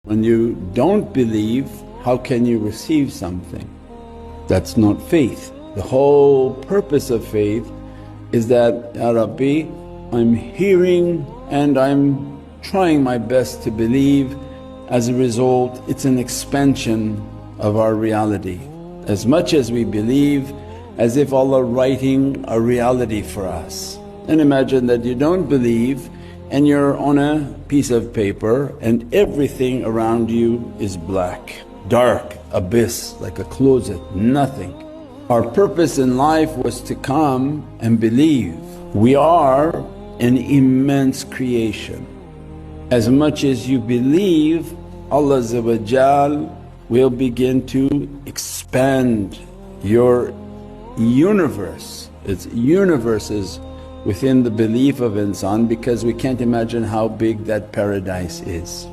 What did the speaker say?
When you don't believe, how can you receive something? That's not faith. The whole purpose of faith is that, Ya Rabbi, I'm hearing and I'm trying my best to believe. As a result, it's an expansion of our reality. As much as we believe, as if Allah writing a reality for us. And imagine that you don't believe and you're on a piece of paper and everything around you is black, dark, abyss, like a closet, nothing. Our purpose in life was to come and believe. We are an immense creation. As much as you believe, Allah will begin to expand your universe. It's universes within the belief of insan, because we can't imagine how big that paradise is.